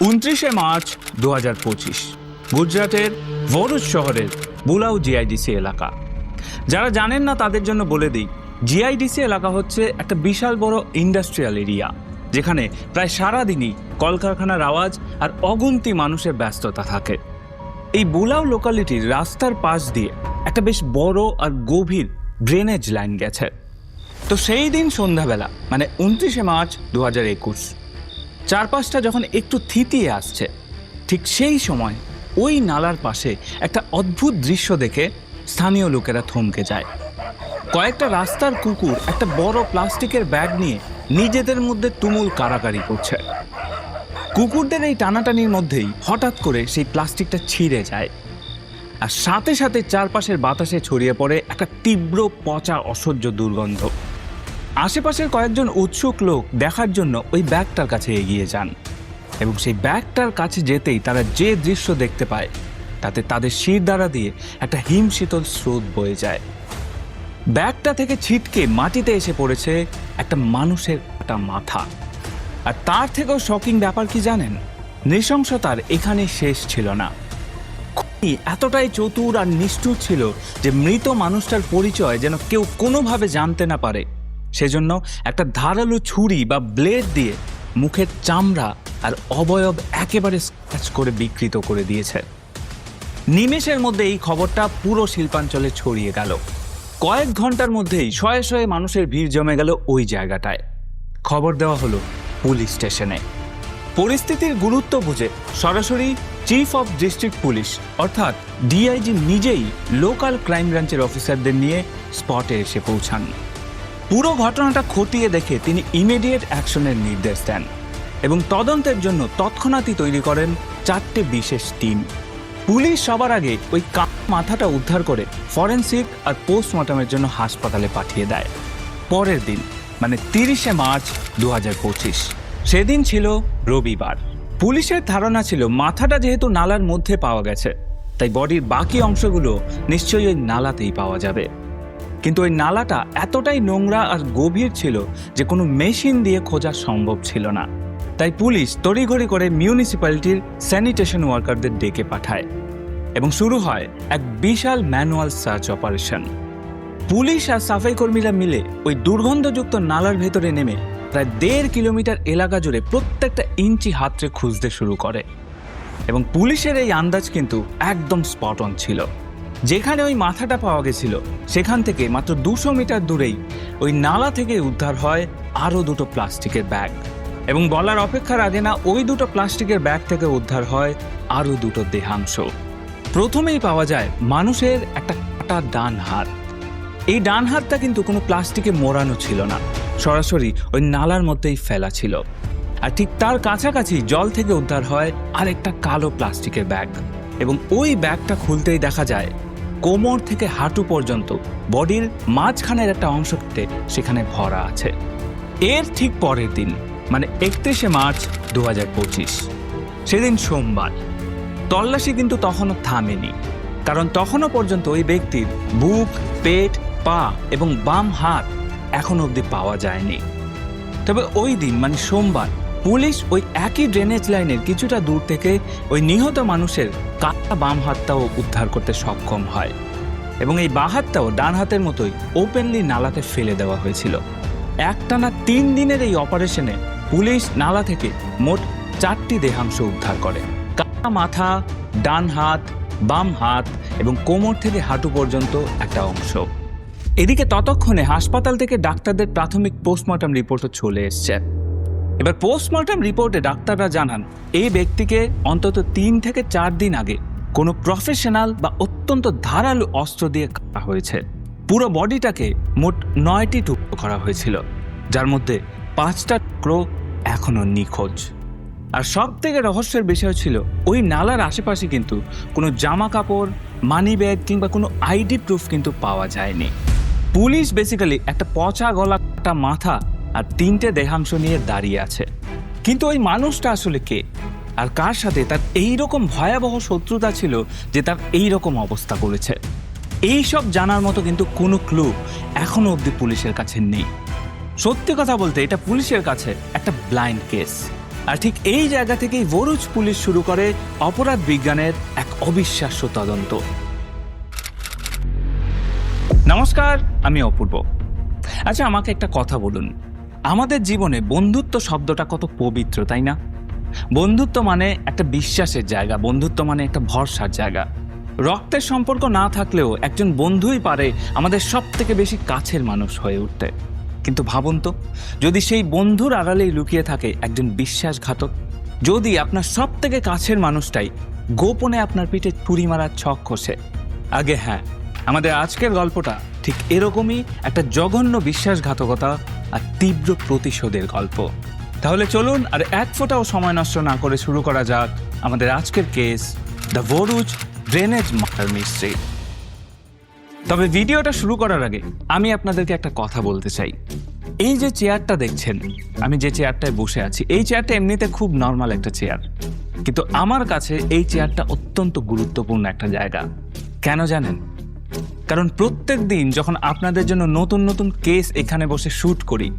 29 March 2025 গুজরাটের ভরুচ শহরের বুলাউ জিআইডিসি এলাকা। যারা জানেন না তাদের জন্য বলে দিই, জিআইডিসি এলাকা হচ্ছে একটা বিশাল বড় ইন্ডাস্ট্রিয়াল এরিয়া, যেখানে প্রায় সারাদিনই কলকারখানার আওয়াজ আর অগুন্তি মানুষের ব্যস্ততা থাকে। এই বুলাউ লোকালিটির রাস্তার পাশ দিয়ে একটা বেশ বড় আর গভীর ড্রেনেজ লাইন গেছে। তো সেই দিন সন্ধ্যাবেলা মানে 29 মার্চ 2021 চারপাশটা যখন একটু থিতিয়ে আসছে, ঠিক সেই সময় ওই নালার পাশে একটা অদ্ভুত দৃশ্য দেখে স্থানীয় লোকেরা থমকে যায়। কয়েকটা রাস্তার কুকুর একটা বড় প্লাস্টিকের ব্যাগ নিয়ে নিজেদের মধ্যে তুমুল কাড়াকাড়ি করছে। কুকুরদের এই টানাটানির মধ্যেই হঠাৎ করে সেই প্লাস্টিকটা ছিঁড়ে যায়, আর সাথে সাথে চারপাশের বাতাসে ছড়িয়ে পড়ে একটা তীব্র পচা অসহ্য দুর্গন্ধ। আশেপাশের কয়েকজন উৎসুক লোক দেখার জন্য ওই ব্যাগটার কাছে এগিয়ে যান, এবং সেই ব্যাগটার কাছে যেতেই তারা যে দৃশ্য দেখতে পায় তাতে তাদের শিরদাঁড়া দিয়ে একটা হিমশীতল স্রোত বয়ে যায়। ব্যাগটা থেকে ছিটকে মাটিতে এসে পড়েছে একটা মানুষের একটা মাথা। আর তার থেকেও শকিং ব্যাপার কি জানেন, নৃশংসতার এখানে শেষ ছিল না। খুনি এতটাই চতুর আর নিষ্ঠুর ছিল যে মৃত মানুষটার পরিচয় যেন কেউ কোনোভাবে জানতে না পারে, সেজন্য একটা ধারালো ছুরি বা ব্লেড দিয়ে মুখের চামড়া আর অবয়ব একেবারে স্ক্র্যাচ করে বিকৃত করে দিয়েছে। নিমেষের মধ্যে এই খবরটা পুরো শিল্পাঞ্চলে ছড়িয়ে গেল। কয়েক ঘন্টার মধ্যেই শয়ে শয়ে মানুষের ভিড় জমে গেল ওই জায়গাটায়। খবর দেওয়া হলো পুলিশ স্টেশনে। পরিস্থিতির গুরুত্ব বুঝে সরাসরি চিফ অফ ডিস্ট্রিক্ট পুলিশ অর্থাৎ ডিআইজি নিজেই লোকাল ক্রাইম ব্রাঞ্চের অফিসারদের নিয়ে স্পটে এসে পৌঁছান। পুরো ঘটনাটা খতিয়ে দেখে তিনি ইমিডিয়েট অ্যাকশনের নির্দেশ দেন এবং তদন্তের জন্য তৎক্ষণাৎই তৈরি করেন 4টে বিশেষ টিম। পুলিশ সবার আগে ওই মাথাটা উদ্ধার করে ফরেনসিক আর পোস্টমর্টমের জন্য হাসপাতালে পাঠিয়ে দেয়। পরের দিন মানে 30 মার্চ 2025 সেদিন ছিল রবিবার। পুলিশের ধারণা ছিল মাথাটা যেহেতু নালার মধ্যে পাওয়া গেছে, তাই বডির বাকি অংশগুলো নিশ্চয়ই ওই নালাতেই পাওয়া যাবে। কিন্তু ওই নালাটা এতটাই নোংরা আর গভীর ছিল যে কোনো মেশিন দিয়ে খোঁজা সম্ভব ছিল না। তাই পুলিশ তড়িঘড়ি করে মিউনিসিপ্যালিটির স্যানিটেশন ওয়ার্কারদের ডেকে পাঠায় এবং শুরু হয় এক বিশাল ম্যানুয়াল সার্চ অপারেশন। পুলিশ আর সাফাই কর্মীরা মিলে ওই দুর্গন্ধযুক্ত নালার ভেতরে নেমে প্রায় 1.5 কিলোমিটার এলাকা জুড়ে প্রত্যেকটা ইঞ্চি হাতড়ে খুঁজতে শুরু করে। এবং পুলিশের এই আন্দাজ কিন্তু একদম স্পট অন ছিল। যেখানে ওই মাথাটা পাওয়া গেছিল সেখান থেকে মাত্র 200 মিটার দূরেই ওই নালা থেকে উদ্ধার হয় আরও 2টো প্লাস্টিকের ব্যাগ, এবং বলার অপেক্ষার আগে না ওই 2টো প্লাস্টিকের ব্যাগ থেকে উদ্ধার হয় আরও 2টো দেহাংশ। প্রথমেই পাওয়া যায় মানুষের একটা কাটা ডান হাত। এই ডান হাতটা কিন্তু কোনো প্লাস্টিকে মোড়ানো ছিল না, সরাসরি ওই নালার মধ্যেই ফেলা ছিল। আর ঠিক তার কাছাকাছি জল থেকে উদ্ধার হয় আরেকটা কালো প্লাস্টিকের ব্যাগ, এবং ওই ব্যাগটা খুলতেই দেখা যায় কোমর থেকে হাঁটু পর্যন্ত বডির মাঝখানের একটা অংশ কেটে সেখানে ভরা আছে। এর ঠিক পরের দিন মানে 31 মার্চ 2025 সেদিন সোমবার। তল্লাশি কিন্তু তখনও থামেনি, কারণ তখনও পর্যন্ত ওই ব্যক্তির বুক, পেট, পা এবং বাম হাত এখনো অবধি পাওয়া যায়নি। তবে ওই দিন মানে সোমবার পুলিশ ওই একই ড্রেনেজ লাইনের কিছুটা দূর থেকে ওই নিহত মানুষের কাটা বাম হাতটাও উদ্ধার করতে সক্ষম হয়, এবং এই বাঁ হাতটাও ডান হাতের মতোই ওপেনলি নালাতে ফেলে দেওয়া হয়েছিল। একটানা 3 দিনের এই অপারেশনে পুলিশ নালা থেকে মোট 4টি দেহাংশ উদ্ধার করে। কাটা মাথা, ডান হাত, বাম হাত এবং কোমর থেকে হাঁটু পর্যন্ত একটা অংশ। এদিকে ততক্ষণে হাসপাতাল থেকে ডাক্তারদের প্রাথমিক পোস্টমর্টম রিপোর্টও চলে এসছে। এবার পোস্টমর্টম রিপোর্টে ডাক্তাররা জানান এই ব্যক্তিকে অন্তত 3 থেকে 4 দিন আগে কোনো প্রফেশনাল বা অত্যন্ত ধারালো অস্ত্র দিয়ে কাটা হয়েছে। পুরো বডিটাকে মোট 9টি টুকরো করা হয়েছিল, যার মধ্যে 5টা টুকরো এখনো নিখোঁজ। আর সব থেকে রহস্যের বিষয় ছিল ওই নালার আশেপাশে কিন্তু কোনো জামা কাপড়, মানি ব্যাগ কিংবা কোনো আইডি প্রুফ কিন্তু পাওয়া যায়নি। পুলিশ বেসিক্যালি একটা পচা গলা, কাটা মাথা আর 3টে দেহাংশ নিয়ে দাঁড়িয়ে আছে। কিন্তু ওই মানুষটা আসলে কে, আর কার সাথে তার এইরকম ভয়াবহ শত্রুতা ছিল যে তার এইরকম অবস্থা করেছে, এইসব জানার মতো কিন্তু কোনো ক্লু এখনো অবধি পুলিশের কাছে নেই। সত্যি কথা বলতে এটা পুলিশের কাছে একটা ব্লাইন্ড কেস। আর ঠিক এই জায়গা থেকেই ভরুচ পুলিশ শুরু করে অপরাধ বিজ্ঞানের এক অবিশ্বাস্য তদন্ত। নমস্কার, আমি অপূর্ব। আচ্ছা, আমাকে একটা কথা বলুন, আমাদের জীবনে বন্ধুত্ব শব্দটা কত পবিত্র, তাই না? বন্ধুত্ব মানে একটা বিশ্বাসের জায়গা, বন্ধুত্ব মানে একটা ভরসার জায়গা। রক্তের সম্পর্ক না থাকলেও একজন বন্ধুই পারে আমাদের সব থেকে বেশি কাছের মানুষ হয়ে উঠতে। কিন্তু ভাবুন তো, যদি সেই বন্ধুর আড়ালেই লুকিয়ে থাকে একজন বিশ্বাসঘাতক, যদি আপনার সব থেকে কাছের মানুষটাই গোপনে আপনার পিঠে ছুরি মারার ছক কষে। আগে হ্যাঁ, আমাদের আজকের গল্পটা ঠিক এরকমই একটা জঘন্য বিশ্বাসঘাতকতা আর তীব্র প্রতিশোধের গল্প। তাহলে চলুন আর এক ফোঁটাও সময় নষ্ট না করে শুরু করা যাক আমাদের আজকের case, the Bharuch drainage murder mystery. তবে ভিডিওটা শুরু করার আগে আমি আপনাদেরকে একটা কথা বলতে চাই। এই যে চেয়ারটা দেখছেন, আমি যে চেয়ারটায় বসে আছি, এই চেয়ারটা এমনিতে খুব নর্মাল একটা চেয়ার, কিন্তু আমার কাছে এই চেয়ারটা অত্যন্ত গুরুত্বপূর্ণ একটা জায়গা। কেন জানেন? কারণ প্রত্যেক দিন যখন আপনাদের জন্য নতুন নতুন কেস এখানে বসে শ্যুট করি,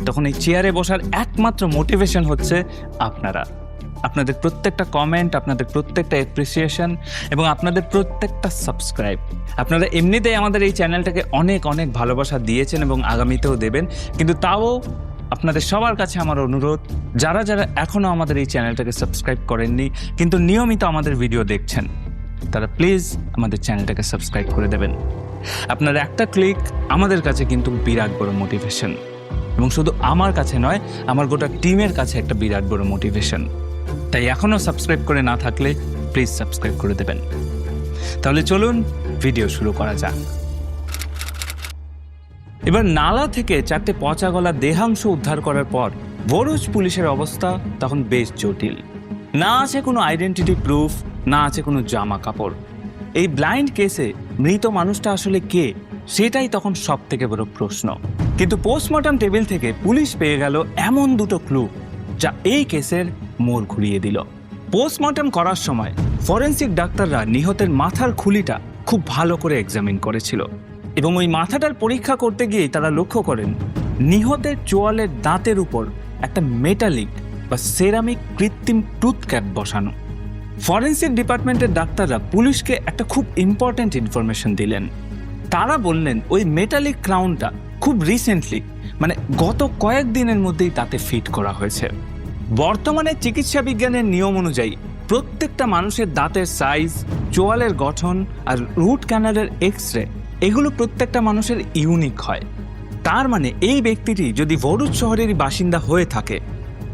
তখন এই চেয়ারে বসার একমাত্র মোটিভেশন হচ্ছে আপনারা, আপনাদের প্রত্যেকটা কমেন্ট, আপনাদের প্রত্যেকটা অ্যাপ্রিসিয়েশন এবং আপনাদের প্রত্যেকটা সাবস্ক্রাইব। আপনারা এমনিতেই আমাদের এই চ্যানেলটাকে অনেক অনেক ভালোবাসা দিয়েছেন এবং আগামীতেও দেবেন, কিন্তু তাও আপনাদের সবার কাছে আমার অনুরোধ, যারা যারা এখনও আমাদের এই চ্যানেলটাকে সাবস্ক্রাইব করেননি কিন্তু নিয়মিত আমাদের ভিডিও দেখছেন, তারা প্লিজ আমাদের চ্যানেলটাকে সাবস্ক্রাইব করে দেবেন। আপনার একটা ক্লিক আমাদের কাছে কিন্তু বিরাট বড় মোটিভেশন, এবং শুধু আমার কাছে নয়, আমার গোটা টিমের কাছে একটা বিরাট বড় মোটিভেশন। তাই এখনও সাবস্ক্রাইব করে না থাকলে প্লিজ সাবস্ক্রাইব করে দেবেন। তাহলে চলুন ভিডিও শুরু করা যাক। এবার নালা থেকে 4টে পচা গলা দেহাংশ উদ্ধার করার পর ভরুচ পুলিশের অবস্থা তখন বেশ জটিল। না আছে কোনো আইডেন্টিটি প্রুফ, না আছে কোনো জামা কাপড়। এই ব্লাইন্ড কেসে মৃত মানুষটা আসলে কে, সেটাই তখন সব থেকে বড় প্রশ্ন। কিন্তু পোস্টমর্টম টেবিল থেকে পুলিশ পেয়ে গেল এমন দুটো ক্লু যা এই কেসের মোড় ঘুরিয়ে দিল। পোস্টমর্টম করার সময় ফরেন্সিক ডাক্তাররা নিহতের মাথার খুলিটা খুব ভালো করে এক্সামিন করেছিল, এবং ওই মাথাটার পরীক্ষা করতে গিয়ে তারা লক্ষ্য করেন নিহতের চোয়ালের দাঁতের উপর একটা মেটালিক বা সেরামিক কৃত্রিম টুথ ক্যাপ বসানো। ফরেন্সিক ডিপার্টমেন্টের ডাক্তাররা পুলিশকে একটা খুব ইম্পর্ট্যান্ট ইনফরমেশন দিলেন। তারা বললেন ওই মেটালিক ক্রাউনটা খুব রিসেন্টলি, মানে গত কয়েকদিনের মধ্যেই তাতে ফিট করা হয়েছে। বর্তমানে চিকিৎসা বিজ্ঞানের নিয়ম অনুযায়ী প্রত্যেকটা মানুষের দাঁতের সাইজ, চোয়ালের গঠন আর রুট ক্যানালের এক্স-রে, এগুলো প্রত্যেকটা মানুষের ইউনিক হয়। তার মানে এই ব্যক্তিটি যদি ভরুচ শহরেরই বাসিন্দা হয়ে থাকে,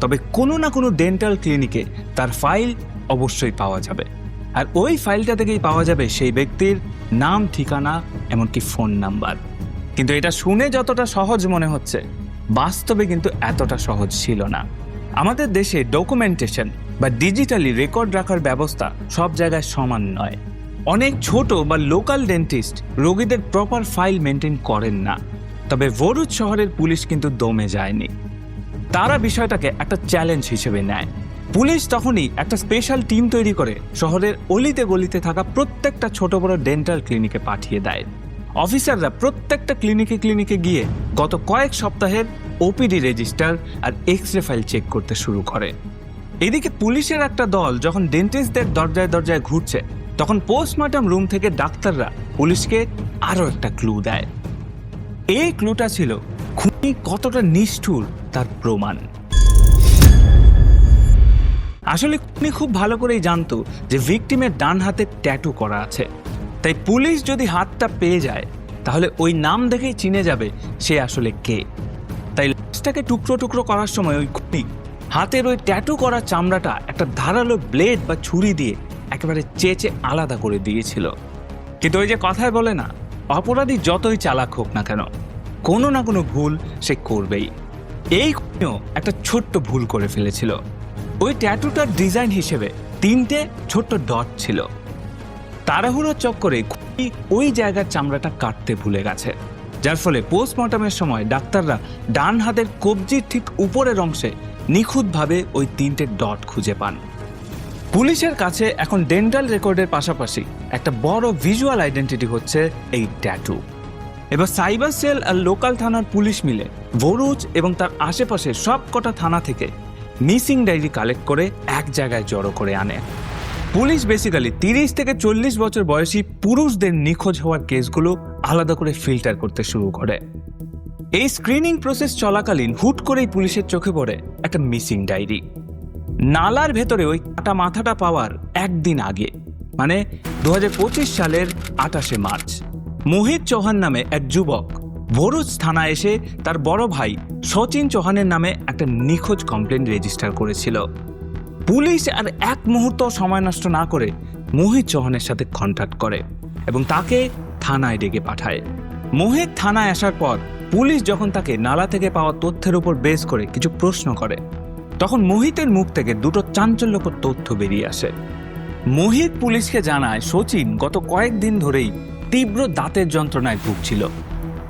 তবে কোনো না কোনো ডেন্টাল ক্লিনিকে তার ফাইল অবশ্যই পাওয়া যাবে, আর ওই ফাইলটা থেকেই পাওয়া যাবে সেই ব্যক্তির নাম, ঠিকানা, এমনকি ফোন নাম্বার। কিন্তু এটা শুনে যতটা সহজ মনে হচ্ছে, বাস্তবে কিন্তু এতটা সহজ ছিল না। আমাদের দেশে ডকুমেন্টেশন বা ডিজিটালি রেকর্ড রাখার ব্যবস্থা সব জায়গায় সমান নয়। অনেক ছোট বা লোকাল ডেন্টিস্ট রোগীদের প্রপার ফাইল মেনটেন করেন না। তবে ভরুচ শহরের পুলিশ কিন্তু দমে যায়নি। তারা বিষয়টাকে একটা চ্যালেঞ্জ হিসেবে নেয়। পুলিশ তখনই একটা স্পেশাল টিম তৈরি করে শহরের অলিতে গলিতে থাকা প্রত্যেকটা ছোট বড় ডেন্টাল ক্লিনিকে পাঠিয়ে দেয়। অফিসাররা প্রত্যেকটা ক্লিনিকে গিয়ে গত কয়েক সপ্তাহের ওপিডি রেজিস্টার আর এক্স-রে ফাইল চেক করতে শুরু করে। এদিকে পুলিশের একটা দল যখন ডেন্টিস্টদের দরজায় দরজায় ঘুরছে, তখন পোস্টমর্টম রুম থেকে ডাক্তাররা পুলিশকে আরও একটা ক্লু দেয়। এই ক্লুটা ছিল খুনি কতটা নিষ্ঠুর তার প্রমাণ। আসলে খুনি খুব ভালো করেই জানতো যে ভিকটিমের ডান হাতে ট্যাটু করা আছে, তাই পুলিশ যদি হাতটা পেয়ে যায় তাহলে ওই নাম দেখেই চিনে যাবে সে আসলে কে। তাই লাশটাকে টুকরো টুকরো করার সময় ওই খুনি হাতের ওই ট্যাটু করা চামড়াটা একটা ধারালো ব্লেড বা ছুরি দিয়ে একেবারে চেঁচে আলাদা করে দিয়েছিল। কিন্তু ওই যে কথায় বলে না, অপরাধী যতই চালাক হোক না কেন, কোনো না কোনো ভুল সে করবেই। এই খুনিও একটা ছোট্ট ভুল করে ফেলেছিল। ওই ট্যাটুটার ডিজাইন হিসেবে 3টে ছোট্ট ডট ছিল। তাড়াহুড়োর চক্করে খুনি ওই জায়গার চামড়াটা কাটতে ভুলে গেছে, যার ফলে পোস্টমর্টমের সময় ডাক্তাররা ডান হাতের কবজির ঠিক উপরের অংশে নিখুঁতভাবে ওই 3টে ডট খুঁজে পান। পুলিশের কাছে এখন ডেন্টাল রেকর্ডের পাশাপাশি একটা বড় ভিজুয়াল আইডেন্টিটি হচ্ছে এই ট্যাটু। এবার সাইবার সেল আর লোকাল থানার পুলিশ মিলে ভরুচ এবং তার আশেপাশে সব কটা থানা থেকে মিসিং ডায়েরি কালেক্ট করে এক জায়গায় জড়ো করে আনে। পুলিশ বেসিক্যালি 30 থেকে 40 বছর বয়সী পুরুষদের নিখোঁজ হওয়ার কেসগুলো আলাদা করে ফিল্টার করতে শুরু করে। এই স্ক্রিনিং প্রসেস চলাকালীন হুট করেই পুলিশের চোখে পড়ে একটা মিসিং ডায়েরি। নালার ভেতরে ওই কাটা মাথাটা পাওয়ার একদিন আগে, মানে 2025 সালের 28শে মার্চ, মোহিত চৌহান নামে এক যুবক ভরুচ থানায় এসে তার বড় ভাই শচীন চৌহানের নামে একটা নিখোঁজ কমপ্লেন রেজিস্টার করেছিল। পুলিশ আর এক মুহূর্ত সময় নষ্ট না করে মোহিত চৌহানের সাথে কন্ট্যাক্ট করে এবং তাকে থানায় ডেকে পাঠায়। মোহিত থানায় আসার পর পুলিশ যখন তাকে নালা থেকে পাওয়া তথ্যের উপর বেস করে কিছু প্রশ্ন করে, তখন মোহিতের মুখ থেকে দুটো চাঞ্চল্যকর তথ্য বেরিয়ে আসে। মোহিত পুলিশকে জানায় শচীন গত কয়েকদিন ধরেই তীব্র দাঁতের যন্ত্রণায় ভুগছিল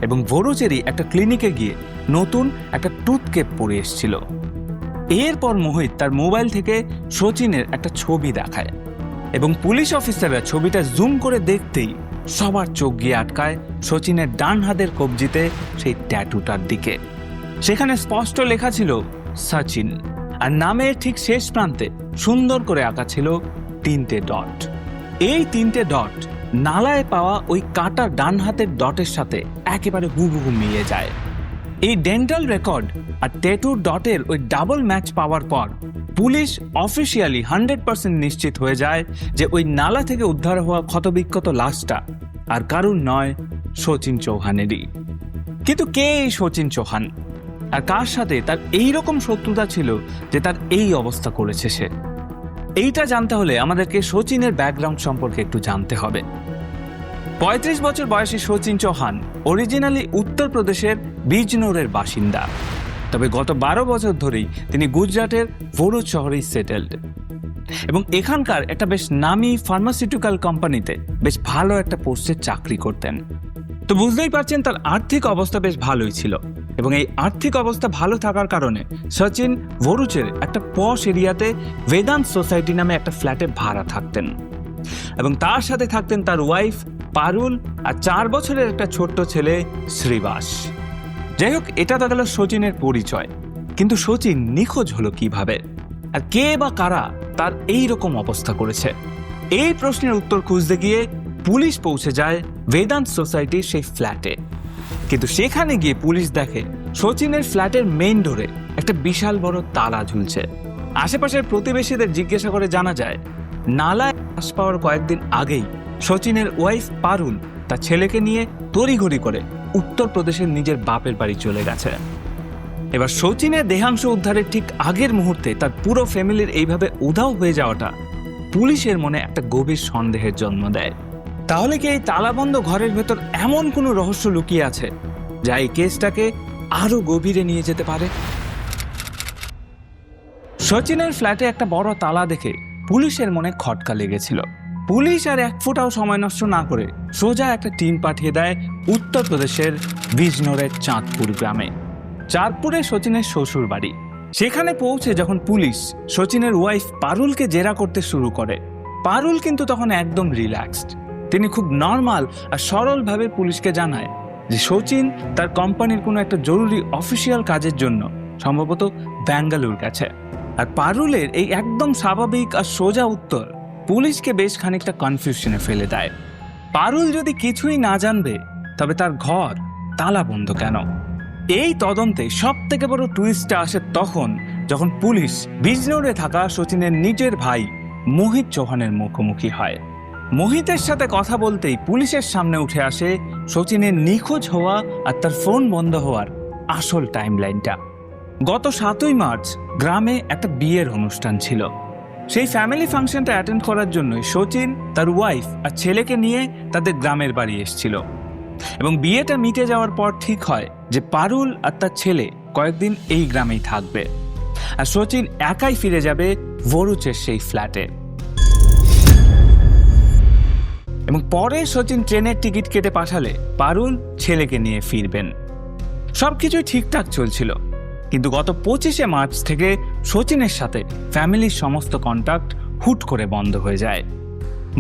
এবং ভরুচেরই একটা ক্লিনিকে গিয়ে নতুন একটা টুথকেপ পরে এসেছিল। এরপর মোহিত তার মোবাইল থেকে শচীনের একটা ছবি দেখায় এবং পুলিশ অফিসাররা ছবিটা জুম করে দেখতেই সবার চোখ গিয়ে আটকায় শচীনের ডান হাতের কবজিতে সেই ট্যাটুটার দিকে। সেখানে স্পষ্ট লেখা ছিল সচিন, আর নামের ঠিক শেষ প্রান্তে সুন্দর করে আঁকা ছিল 3টে ডট। এই 3টে ডট নালায় পাওয়া ওই কাটা ডান হাতের ডটের সাথে একেবারে হুবহু মিলে যায়। এই ডেন্টাল রেকর্ড আর ট্যাটুর ডটের ওই ডাবল ম্যাচ পাওয়ার পর পুলিশ অফিসিয়ালি 100% নিশ্চিত হয়ে যায় যে ওই নালা থেকে উদ্ধার হওয়া ক্ষতবিক্ষত লাশটা আর কারুর নয়, শচীন চৌহানেরই। কিন্তু কে এই শচীন চৌহান, আর কার সাথে তার এই রকম শত্রুতা ছিল যে তার এই অবস্থা করেছে সে? এইটা জানতে হলে আমাদেরকে শচীনের ব্যাকগ্রাউন্ড সম্পর্কে একটু জানতে হবে। 35 বছর বয়সী শচীন চৌহান অরিজিনালি উত্তরপ্রদেশের বিজনোরের বাসিন্দা, তবে গত 12 বছর ধরেই তিনি গুজরাটের ভরুচ শহরেই সেটেলড এবং এখানকার একটা বেশ নামি ফার্মাসিউটিক্যাল কোম্পানিতে বেশ ভালো একটা পোস্টে চাকরি করতেন। তো বুঝতেই পারছেন তার আর্থিক অবস্থা বেশ ভালোই ছিল এবং এই আর্থিক অবস্থা ভালো থাকার কারণে শচীন ভরুচের একটা পশ এরিয়াতে বেদান্ত সোসাইটি নামে একটা ফ্ল্যাটে ভাড়া থাকতেন এবং তার সাথে থাকতেন তার ওয়াইফ পারুল আর 4 বছরের একটা ছোট্ট ছেলে শ্রীবাস। যাই হোক, এটা তো গেল শচীনের পরিচয়, কিন্তু শচীন নিখোঁজ হলো কিভাবে আর কে বা কারা তার এই রকম অবস্থা করেছে? এই প্রশ্নের উত্তর খুঁজতে গিয়ে পুলিশ পৌঁছে যায় বেদান্ত সোসাইটির সেই ফ্ল্যাটে। কিন্তু সেখানে গিয়ে পুলিশ দেখে শচীনের ফ্ল্যাটের মেইন ডোরে একটা বিশাল বড় তালা ঝুলছে। আশেপাশের প্রতিবেশীদের জিজ্ঞাসা করে জানা যায় নালায় লাশ পাওয়ার কয়েকদিন আগেই শচীনের ওয়াইফ পারুল তার ছেলেকে নিয়ে তড়িঘড়ি করে উত্তরপ্রদেশের নিজের বাপের বাড়ি চলে গেছে। এবার শচীনের দেহাংশ উদ্ধারের ঠিক আগের মুহূর্তে তার পুরো ফ্যামিলির এইভাবে উধাও হয়ে যাওয়াটা পুলিশের মনে একটা গভীর সন্দেহের জন্ম দেয়। তাহলে কি এই তালাবন্ধ ঘরের ভেতর এমন কোনো রহস্য লুকিয়ে আছে যা এই কেসটাকে আরো গভীরে নিয়ে যেতে পারে? শচীনের ফ্ল্যাটে একটা বড় তালা দেখে পুলিশের মনে খটকা লেগেছিল। পুলিশ আর এক ফোঁটাও সময় নষ্ট না করে সোজা একটা টিম পাঠিয়ে দেয় উত্তরপ্রদেশের বিজনোরের চাঁদপুর গ্রামে। চাঁদপুরে শচীনের শ্বশুর বাড়ি। সেখানে পৌঁছে যখন পুলিশ শচীনের ওয়াইফ পারুলকে জেরা করতে শুরু করে, পারুল কিন্তু তখন একদম রিল্যাক্সড। তিনি খুব নর্মাল আর সরলভাবে পুলিশকে জানায় যে শচীন তার কোম্পানির কোনো একটা জরুরি অফিসিয়াল কাজের জন্য সম্ভবত ব্যাঙ্গালুর গেছে। আর পারুলের এই একদম স্বাভাবিক আর সোজা উত্তর পুলিশকে বেশ খানিকটা কনফিউশনে ফেলে দেয়। পারুল যদি কিছুই না জানবে তবে তার ঘর তালা বন্ধ কেন? এই তদন্তে সব থেকে বড় টুইস্টটা আসে তখন যখন পুলিশ বিজনোরে থাকা শচীনের নিজের ভাই মোহিত চৌহানের মুখোমুখি হয়। মোহিতের সাথে কথা বলতেই পুলিশের সামনে উঠে আসে শচীনের নিখোঁজ হওয়া আর তার ফোন বন্ধ হওয়ার আসল টাইমলাইনটা। গত 7ই মার্চ গ্রামে একটা বিয়ের অনুষ্ঠান ছিল। সেই ফ্যামিলি ফাংশনটা অ্যাটেন্ড করার জন্যই শচীন তার ওয়াইফ আর ছেলেকে নিয়ে তাদের গ্রামের বাড়ি এসেছিল এবং বিয়েটা মিটে যাওয়ার পর ঠিক হয় যে পারুল আর তার ছেলে কয়েকদিন এই গ্রামেই থাকবে আর শচীন একাই ফিরে যাবে ভরুচের সেই ফ্ল্যাটে। এবং পরে শচীন ট্রেনের টিকিট কেটে পাঠালে পারুল ছেলেকে নিয়ে ফিরবেন। সবকিছুই ঠিকঠাক চলছিল, কিন্তু গত 25শে মার্চ থেকে শচীনের সাথে ফ্যামিলির সমস্ত কন্ট্যাক্ট হুট করে বন্ধ হয়ে যায়।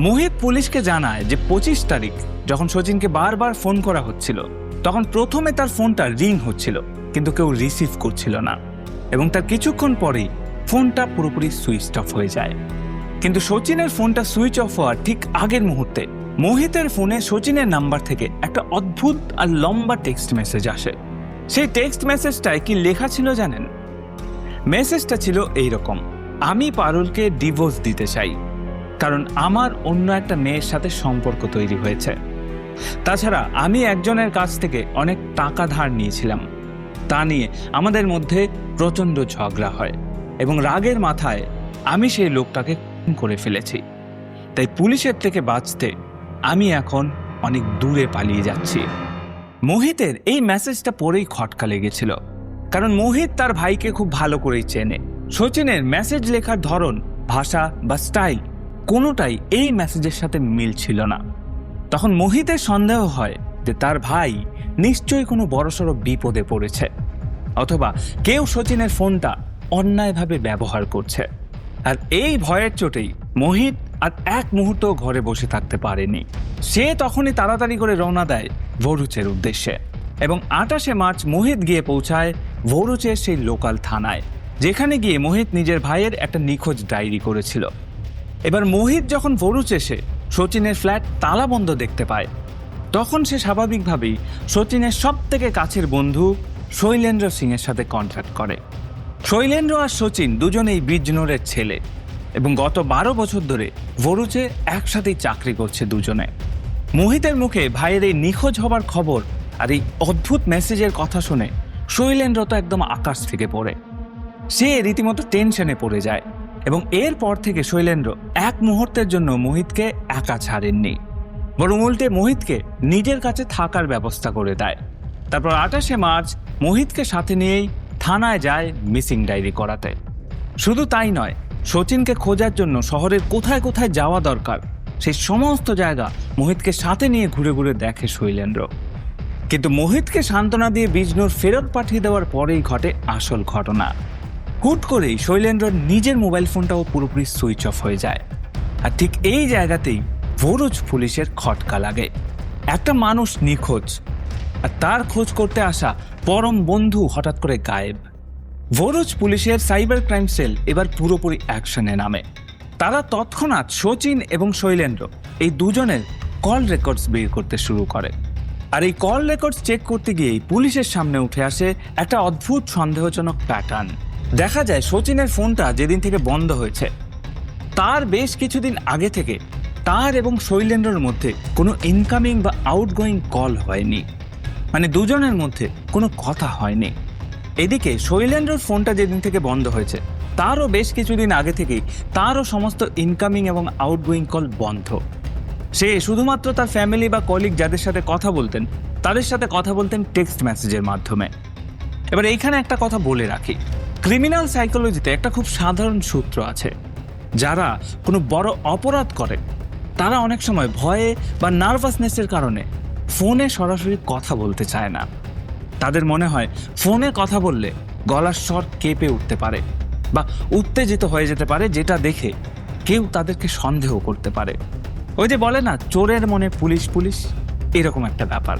মোহিত পুলিশকে জানায় যে 25 তারিখ যখন শচীনকে বারবার ফোন করা হচ্ছিল তখন প্রথমে তার ফোনটা রিং হচ্ছিল কিন্তু কেউ রিসিভ করছিল না এবং তার কিছুক্ষণ পরেই ফোনটা পুরোপুরি সুইচ অফ হয়ে যায়। কিন্তু সচিনের ফোনটা সুইচ অফ হওয়ার ঠিক আগের মুহূর্তে মোহিতের ফোনে সচিনের নাম্বার থেকে একটা অদ্ভুত আর লম্বা টেক্সট মেসেজ আসে। সেই টেক্সট মেসেজটায় কি লেখা ছিল জানেন? মেসেজটা ছিল এইরকম: আমি পারুলকে ডিভোর্স দিতে চাই, কারণ আমার অন্য একটা মেয়ের সাথে সম্পর্ক তৈরি হয়েছে। তাছাড়া আমি একজনের কাছ থেকে অনেক টাকা ধার নিয়েছিলাম, তা নিয়ে আমাদের মধ্যে প্রচণ্ড ঝগড়া হয় এবং রাগের মাথায় আমি সেই লোকটাকে খুন করে ফেলেছি। তাই পুলিশের থেকে বাঁচতে আমি এখন অনেক দূরে পালিয়ে যাচ্ছি। মোহিতের এই মেসেজটা পড়েই খটকা লেগেছিল, কারণ মোহিত তার ভাইকে খুব ভালো করেই চেনে। সচিনের মেসেজ লেখার ধরন, ভাষা বা স্টাইল কোনোটাই এই মেসেজের সাথে মিল ছিল না। তখন মোহিতের সন্দেহ হয় যে তার ভাই নিশ্চয়ই কোনো বড়সড় বিপদে পড়েছে, অথবা কেউ সচিনের ফোনটা অন্যায়ভাবে ব্যবহার করছে। আর এই ভয়ের চোটেই মোহিত আর এক মুহূর্ত ঘরে বসে থাকতে পারেনি। সে তখনই তাড়াতাড়ি করে রওনা দেয় ভরুচের উদ্দেশ্যে এবং 28শে মার্চ মোহিত গিয়ে পৌঁছায় ভরুচের সেই লোকাল থানায়, যেখানে গিয়ে মোহিত নিজের ভাইয়ের একটা নিখোঁজ ডায়েরি করেছিল। এবার মোহিত যখন ভরুচ এসে সচিনের ফ্ল্যাট তালাবন্ধ দেখতে পায়, তখন সে স্বাভাবিকভাবেই সচিনের সব থেকে কাছের বন্ধু শৈলেন্দ্র সিংয়ের সাথে কন্ট্যাক্ট করে। শৈলেন্দ্র আর সচিন দুজনেই বিজনোরের ছেলে এবং গত 12 বছর ধরে ভরুচে একসাথেই চাকরি করছে দুজনে। মোহিতের মুখে ভাইয়ের এই নিখোঁজ হবার খবর আর এই অদ্ভুত মেসেজের কথা শুনে শৈলেন্দ্র তো একদম আকাশ থেকে পড়ে। সে রীতিমতো টেনশনে পড়ে যায় এবং এরপর থেকে শৈলেন্দ্র এক মুহূর্তের জন্য মোহিতকে একা ছাড়েননি, বরং উল্টে মোহিতকে নিজের কাছে থাকার ব্যবস্থা করে দেয়। তারপর 28শে মার্চ মোহিতকে সাথে নিয়েই থানায় যায় মিসিং ডায়েরি করাতে। শুধু তাই নয়, সচিনকে খোঁজার জন্য শহরের কোথায় কোথায় যাওয়া দরকার সেই সমস্ত জায়গা মোহিতকে সাথে নিয়ে ঘুরে ঘুরে দেখে শৈলেন্দ্র। কিন্তু মোহিতকে সান্ত্বনা দিয়ে বিজনোর ফেরত পাঠিয়ে দেওয়ার পরেই ঘটে আসল ঘটনা। হুট করেই শৈলেন্দ্রর নিজের মোবাইল ফোনটাও পুরোপুরি সুইচ অফ হয়ে যায়। আর ঠিক এই জায়গাতেই ভরুচ পুলিশের খটকা লাগে। একটা মানুষ নিখোঁজ, আর তার খোঁজ করতে আসা পরম বন্ধু হঠাৎ করে গায়েব। ভরুচ পুলিশের সাইবার ক্রাইম সেল এবার পুরোপুরি অ্যাকশনে নামে। তারা তৎক্ষণাৎ সচিন এবং শৈলেন্দ্র এই দুজনের কল রেকর্ডস বের করতে শুরু করে। আর এই কল রেকর্ডস চেক করতে গিয়েই পুলিশের সামনে উঠে আসে একটা অদ্ভুত সন্দেহজনক প্যাটার্ন। দেখা যায় সচিনের ফোনটা যেদিন থেকে বন্ধ হয়েছে তার বেশ কিছুদিন আগে থেকে তার এবং শৈলেন্দ্রর মধ্যে কোনো ইনকামিং বা আউটগোয়িং কল হয়নি, মানে দুজনের মধ্যে কোনো কথা হয়নি। এদিকে শৈলেন্দ্রর ফোনটা যেদিন থেকে বন্ধ হয়েছে তারও বেশ কিছুদিন আগে থেকেই তারও সমস্ত ইনকামিং এবং আউটগোয়িং কল বন্ধ। সে শুধুমাত্র তার ফ্যামিলি বা কলিগ যাদের সাথে কথা বলতেন তাদের সাথে কথা বলতেন টেক্সট মেসেজের মাধ্যমে। এবার এইখানে একটা কথা বলে রাখি, ক্রিমিনাল সাইকোলজিতে একটা খুব সাধারণ সূত্র আছে। যারা কোনো বড় অপরাধ করে তারা অনেক সময় ভয়ে বা নার্ভাসনেসের কারণে ফোনে সরাসরি কথা বলতে চায় না। তাদের মনে হয় ফোনে কথা বললে গলার স্বর কেঁপে উঠতে পারে বা উত্তেজিত হয়ে যেতে পারে, যেটা দেখে কেউ তাদেরকে সন্দেহ করতে পারে। ওই যে বলে না, চোরের মনে পুলিশ পুলিশ, এরকম একটা ব্যাপার।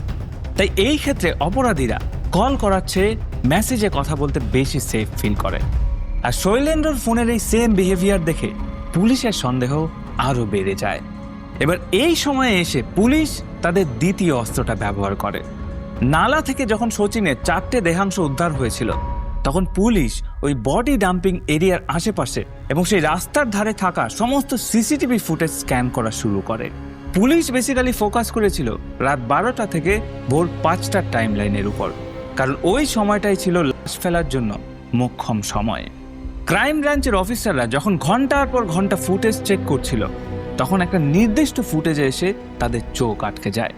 তাই এই ক্ষেত্রে অপরাধীরা কল করার চেয়ে মেসেজে কথা বলতে বেশি সেফ ফিল করে। আর শৈলেন্দ্রর ফোনের এই সেম বিহেভিয়ার দেখে পুলিশের সন্দেহ আরও বেড়ে যায়। এবার এই সময়ে এসে পুলিশ তাদের দ্বিতীয় অস্ত্রটা ব্যবহার করে। নালা থেকে যখন সচিনের 4টে দেহাংশ উদ্ধার হয়েছিল তখন পুলিশ ওই বডি ডাম্পিং এরিয়ার আশেপাশে এবং সেই রাস্তার ধারে থাকা সমস্ত সিসিটিভি ফুটেজ স্ক্যান করা শুরু করে। পুলিশ বেসিক্যালি ফোকাস করেছিল রাত 12টা থেকে ভোর 5টার টাইম লাইনের উপর, কারণ ওই সময়টাই ছিল লাশ ফেলার জন্য মোক্ষম সময়। ক্রাইম ব্রাঞ্চের অফিসাররা যখন ঘন্টার পর ঘন্টা ফুটেজ চেক করছিল তখন একটা নির্দিষ্ট ফুটেজে এসে তাদের চোখ আটকে যায়।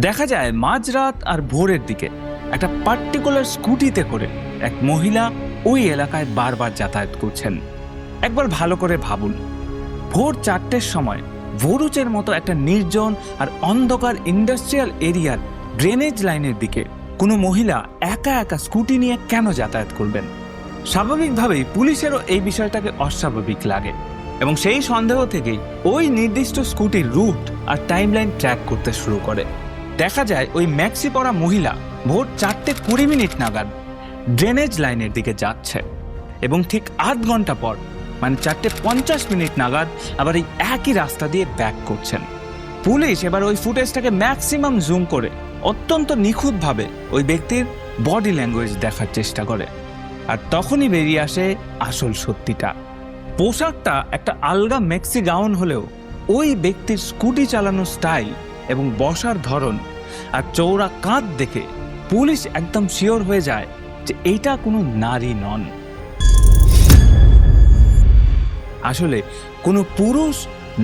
দেখা যায় মাঝরাত আর ভোরের দিকে একটা পার্টিকুলার স্কুটিতে করে এক মহিলা ওই এলাকায় বারবার যাতায়াত করছেন। একবার ভালো করে ভাবুন, ভোর 4টের সময় ভরুচের মতো একটা নির্জন আর অন্ধকার ইন্ডাস্ট্রিয়াল এরিয়ার ড্রেনেজ লাইনের দিকে কোনো মহিলা একা একা স্কুটি নিয়ে কেন যাতায়াত করবেন? স্বাভাবিকভাবেই পুলিশেরও এই বিষয়টাকে অস্বাভাবিক লাগে এবং সেই সন্দেহ থেকেই ওই নির্দিষ্ট স্কুটির রুট আর টাইমলাইন ট্র্যাক করতে শুরু করে। দেখা যায় ওই ম্যাক্সি পরা মহিলা ভোর 4:20 নাগাদ ড্রেনেজ লাইনের দিকে যাচ্ছে এবং ঠিক 8 ঘন্টা পর মানে 4:50 নাগাদ আবার এই একই রাস্তা দিয়ে ব্যাক করছেন। পুলিশ এবার ওই ফুটেজটাকে ম্যাক্সিমাম জুম করে অত্যন্ত নিখুঁতভাবে ওই ব্যক্তির বডি ল্যাঙ্গুয়েজ দেখার চেষ্টা করে। আর তখনই বেরিয়ে আসে আসল সত্যিটা। পোশাকটা একটা আলগা মেক্সি গাউন হলেও ওই ব্যক্তির স্কুটি চালানোর স্টাইল এবং বসার ধরন আর চৌড়া কাঁধ দেখে পুলিশ একদম শিওর হয়ে যায় যে এটা কোনো নারী নন। আসলে কোনো পুরুষ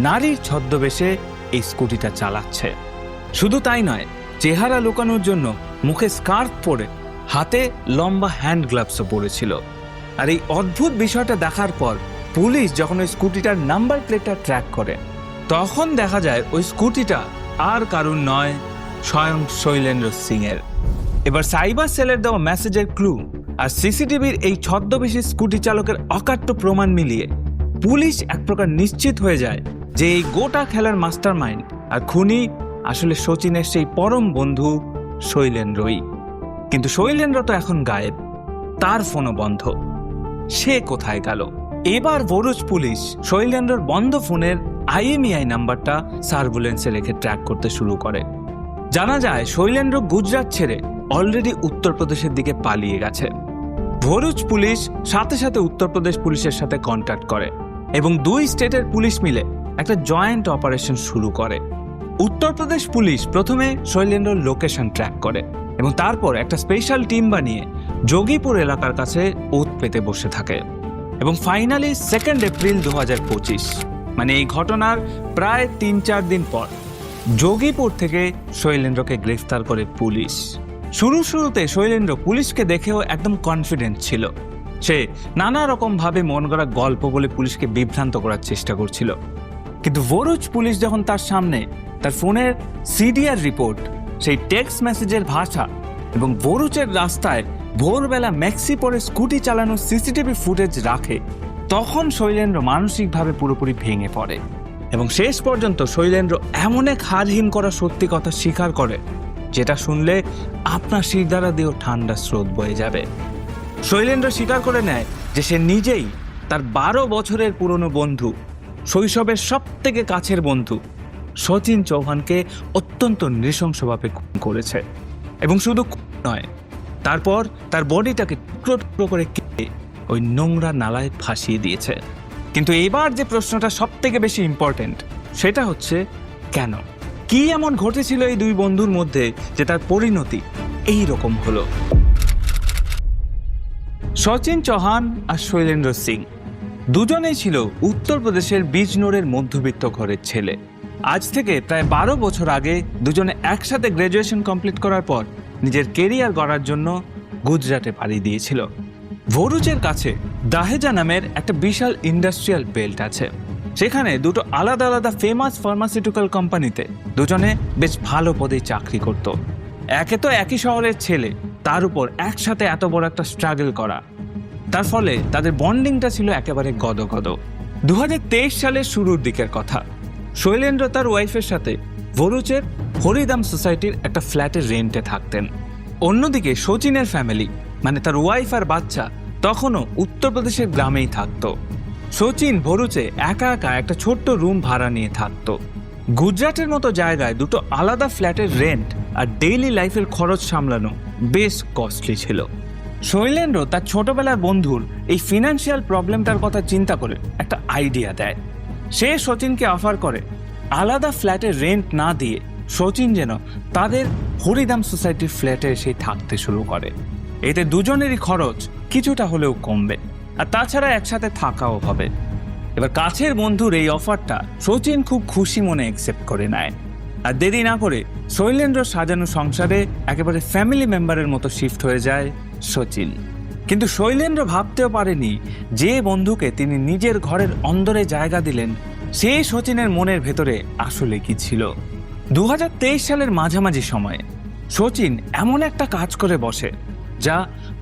নারীর ছদ্মবেশে এই স্কুটিটা চালাচ্ছে। শুধু তাই নয়, চেহারা লুকানোর জন্য মুখে স্কার্ফ পরে হাতে লম্বা হ্যান্ড গ্লাভসও পরেছিল। আর এই অদ্ভুত বিষয়টা দেখার পর পুলিশ যখন ওই স্কুটিটার নাম্বার প্লেটটা ট্র্যাক করে তখন দেখা যায় ওই স্কুটিটা আর কারুর নয়, স্বয়ং শৈলেন্দ্র সিং এর। এবার সাইবার সেলের দেওয়া মেসেজের ক্লু আর সিসিটিভির এই ছদ্মবেশী স্কুটি চালকের অকাট্য প্রমাণ মিলিয়ে পুলিশ এক প্রকার নিশ্চিত হয়ে যায় যে এই গোটা খেলার মাস্টার মাইন্ড আর খুনি আসলে শচীনের সেই পরম বন্ধু শৈলেন্দ্রই। কিন্তু শৈলেন্দ্র তো এখন গায়েব, তার ফোনও বন্ধ। সে কোথায় গেল? এবার ভরুচ পুলিশ শৈলেন্দ্রর বন্ধ ফোনের IMEI নাম্বারটা সার্ভুলেন্সে রেখে ট্র্যাক করতে শুরু করে। জানা যায় শৈলেন্দ্র গুজরাট ছেড়ে অলরেডি উত্তরপ্রদেশের দিকে পালিয়ে গেছে। ভরুচ পুলিশ সাথে সাথে উত্তরপ্রদেশ পুলিশের সাথে কন্ট্যাক্ট করে এবং 2 স্টেটের পুলিশ মিলে একটা জয়েন্ট অপারেশন শুরু করে। উত্তরপ্রদেশ পুলিশ প্রথমে শৈলেন্দ্রর লোকেশন ট্র্যাক করে এবং তারপর একটা স্পেশাল টিম বানিয়ে যোগীপুর এলাকার কাছে ওত পেতে বসে থাকে। এবং ফাইনালি 2 এপ্রিল 2025 মানে এই ঘটনার প্রায় 3-4 দিন পর যোগীপুর থেকে শৈলেন্দ্রকে গ্রেফতার করে পুলিশ। শুরুতে শৈলেন্দ্র পুলিশকে দেখেও একদম কনফিডেন্ট ছিল। সে নানা রকম ভাবে মন গড়া গল্প বলে পুলিশকে বিভ্রান্ত করার চেষ্টা করছিল। কিন্তু ভরুচ পুলিশ যখন তার সামনে তার ফোনের CDR রিপোর্ট, সেই টেক্সট মেসেজের ভাষা এবং ভরুচের রাস্তায় ভোরবেলা ম্যাক্সি পরে স্কুটি চালানোর সিসিটিভি ফুটেজ রাখে, তখন শৈলেন্দ্র মানসিকভাবে পুরোপুরি ভেঙে পড়ে এবং শেষ পর্যন্ত শৈলেন্দ্র এমন এক হাড় হিম করা সত্যি কথা স্বীকার করে যেটা শুনলে আপনার শিরদাঁড়া দিয়েও ঠান্ডা স্রোত বয়ে যাবে। শৈলেন্দ্র স্বীকার করে নেয় যে সে নিজেই তার 12 বছরের পুরনো বন্ধু, শৈশবের সব থেকে কাছের বন্ধু শচীন চৌহানকে অত্যন্ত নৃশংসভাবে খুন করেছে। এবং শুধু নয়, তারপর তার বডিটাকে টুকরো টুকরো করে কেটে ওই নোংরা নালায় ভাসিয়ে দিয়েছে। কিন্তু এবার যে প্রশ্নটা সব থেকে বেশি ইম্পর্টেন্ট সেটা হচ্ছে কেন? কি এমন ঘটেছিল এই 2 বন্ধুর মধ্যে যে তার পরিণতি এই রকম হলো? শচীন চৌহান আর শৈলেন্দ্র সিং দুজনেই ছিল উত্তরপ্রদেশের বিজনোরের মধ্যবিত্ত ঘরের ছেলে। আজ থেকে প্রায় 12 বছর আগে দুজনে একসাথে গ্র্যাজুয়েশন কমপ্লিট করার পর নিজের কেরিয়ার গড়ার জন্য গুজরাটে পাড়ি দিয়েছিল। ভরুচের কাছে দাহেজা নামের একটা বিশাল ইন্ডাস্ট্রিয়াল বেল্ট আছে। সেখানে 2টো আলাদা আলাদা ফেমাস ফার্মাসিউটিক্যাল কোম্পানিতে দুজনে বেশ ভালো পদে চাকরি করত। একে তো একই শহরের ছেলে, তার উপর একসাথে এত বড় একটা স্ট্রাগল করা, তার ফলে তাদের বন্ডিংটা ছিল একেবারে গদগদ। 2023 সালের শুরুর দিকের কথা। শৈলেন্দ্র তার ওয়াইফের সাথে ভরুচের হরিদাম সোসাইটির একটা ফ্ল্যাটে রেন্টে থাকতেন। অন্যদিকে শচীনের ফ্যামিলি মানে তার ওয়াইফ আর বাচ্চা তখনও উত্তরপ্রদেশের গ্রামেই থাকতো। শচীন ভরুচে একা একা একটা ছোট্ট রুম ভাড়া নিয়ে থাকতো। গুজরাটের মতো জায়গায় 2টো আলাদা ফ্ল্যাটের রেন্ট আর ডেইলি লাইফের খরচ সামলানো বেশ কস্টলি ছিল। শৈলেন্দ্র তার ছোটবেলার বন্ধুর এই ফিনান্সিয়াল প্রবলেমটার কথা চিন্তা করে একটা আইডিয়া দেয়। সে শচীনকে অফার করে আলাদা ফ্ল্যাটে রেন্ট না দিয়ে শচীন যেন তাদের হরিদাম সোসাইটির ফ্ল্যাটে এসে থাকতে শুরু করে। এতে দুজনেরই খরচ কিছুটা হলেও কমবে আর তাছাড়া একসাথে থাকাও হবে। এবার কাছের বন্ধুর এই অফারটা শচীন খুব খুশি মনে অ্যাকসেপ্ট করে নেয়। আর দেরি না করে শৈলেন্দ্র সাজানো সংসারে একেবারে ফ্যামিলি মেম্বারের মতো শিফট হয়ে যায় শচীন। কিন্তু শৈলেন্দ্র ভাবতেও পারেনি যে বন্ধুকে তিনি নিজের ঘরের অন্দরে জায়গা দিলেন সে শচীনের মনের ভেতরে আসলে কি ছিল। 2023 সালের মাঝামাঝি সময়ে শচীন এমন একটা কাজ করে বসে যা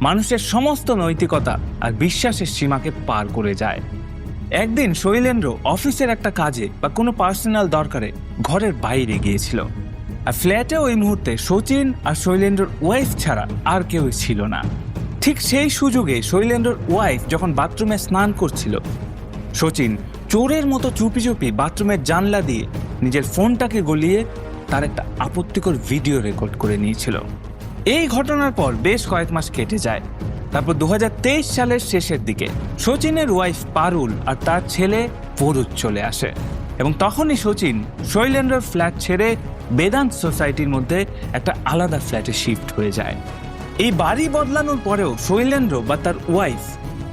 মানুষের সমস্ত নৈতিকতা আর বিশ্বাসের সীমাকে পার করে যায়। একদিন শৈলেন্দ্র অফিসের একটা কাজে বা কোনো পার্সোনাল দরকারে ঘরের বাইরে গিয়েছিল আর ফ্ল্যাটে ওই মুহূর্তে শচীন আর শৈলেন্দ্রর ওয়াইফ ছাড়া আর কেউ ছিল না। ঠিক সেই সুযোগে শৈলেন্দ্রর ওয়াইফ যখন বাথরুমে স্নান করছিল, শচীন চোরের মতো চুপি চুপি বাথরুমের জানলা দিয়ে নিজের ফোনটাকে গলিয়ে তার একটা আপত্তিকর ভিডিও রেকর্ড করে নিয়েছিল। এই ঘটনার পর বেশ কয়েক মাস কেটে যায়। তারপর 2023 সালের শেষের দিকে শচীনের ওয়াইফ পারুল আর তার ছেলে ফরুজ চলে আসে এবং তখনই শচীন শৈলেন্দ্রর ফ্ল্যাট ছেড়ে বেদান্ত সোসাইটির মধ্যে একটা আলাদা ফ্ল্যাটে শিফট হয়ে যায়। এই বাড়ি বদলানোর পরেও শৈলেন্দ্র বা তার ওয়াইফ